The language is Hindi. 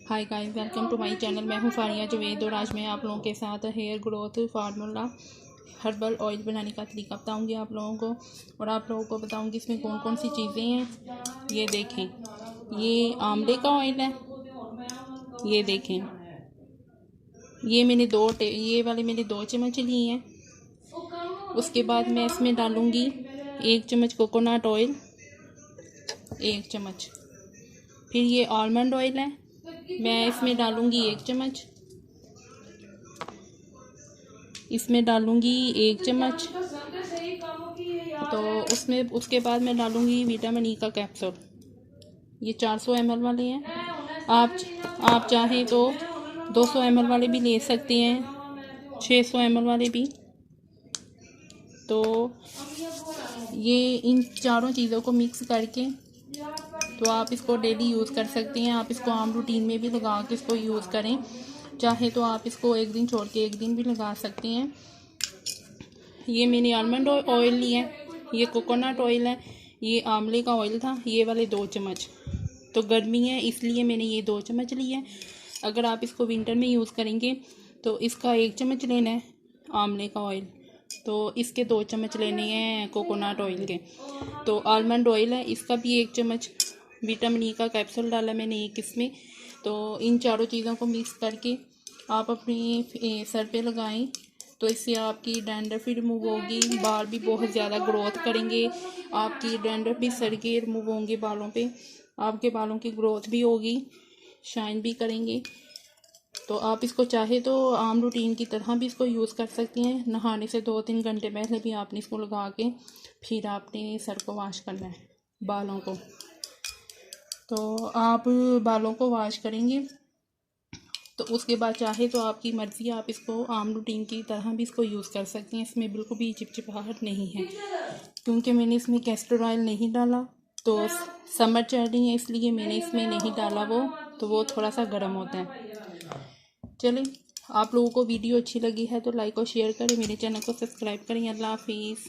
Hi guys, welcome to my channel. मैं हूं फारिया जवेद और आज मैं आप लोगों के साथ hair growth formula herbal oil बनाने का तरीका बताऊंगी आप लोगों को, और आप लोगों को बताऊंगी इसमें कौन कौन सी चीज़ें हैं। ये देखें, ये आंवले का ऑयल है। ये देखें, ये ये वाले मैंने 2 चम्मच लिए हैं। उसके बाद मैं इसमें डालूंगी 1 चम्मच कोकोनट ऑयल, 1 चम्मच। फिर ये आलमंड ऑयल है, मैं इसमें डालूंगी 1 चम्मच। इसमें डालूंगी 1 चम्मच। तो उसके बाद मैं डालूंगी विटामिन ई का कैप्सूल। ये 400 ml वाले हैं। आप चाहें तो 200 ml वाले भी ले सकते हैं, 600 ml वाले भी। तो ये इन चारों चीज़ों को मिक्स करके तो आप इसको डेली यूज़ कर सकते हैं। आप इसको आम रूटीन में भी लगा के इसको यूज़ करें। चाहे तो आप इसको एक दिन छोड़ के एक दिन भी लगा सकते हैं। ये मैंने आलमंड ऑयल लिया है, ये कोकोनट ऑयल है, ये आंवले का ऑयल था, ये वाले 2 चम्मच। तो गर्मी है इसलिए मैंने ये 2 चम्मच लिए हैं। अगर आप इसको विंटर में यूज़ करेंगे तो इसका 1 चम्मच लेना है आंवले का ऑयल, तो इसके 2 चम्मच लेने हैं कोकोनट ऑयल के। तो आलमंड ऑयल है, इसका भी 1 चम्मच। विटामिन ई का कैप्सूल डाला मैंने एक इसमें। तो इन चारों चीज़ों को मिक्स करके आप अपने सर पे लगाएं, तो इससे आपकी डैंड्रफ भी रिमूव होगी, बाल भी बहुत ज़्यादा ग्रोथ करेंगे। आपकी डैंड्रफ भी सर के रिमूव होंगे बालों पे, आपके बालों की ग्रोथ भी होगी, शाइन भी करेंगे। तो आप इसको चाहे तो आम रूटीन की तरह भी इसको यूज़ कर सकती हैं। नहाने से 2-3 घंटे पहले भी आपने इसको लगा के फिर आपने सर को वॉश करना है, बालों को। तो आप बालों को वॉश करेंगे तो उसके बाद चाहे तो आपकी मर्ज़ी, आप इसको आम रूटीन की तरह भी इसको यूज़ कर सकती हैं। इसमें बिल्कुल भी चिपचिपाहट नहीं है, क्योंकि मैंने इसमें कैस्टर ऑयल नहीं डाला। तो समर चल रही है इसलिए मैंने इसमें नहीं डाला वो थोड़ा सा गर्म होता है। चलिए, आप लोगों को वीडियो अच्छी लगी है तो लाइक और शेयर करें, मेरे चैनल को सब्सक्राइब करें। अल्लाह हाफिज़।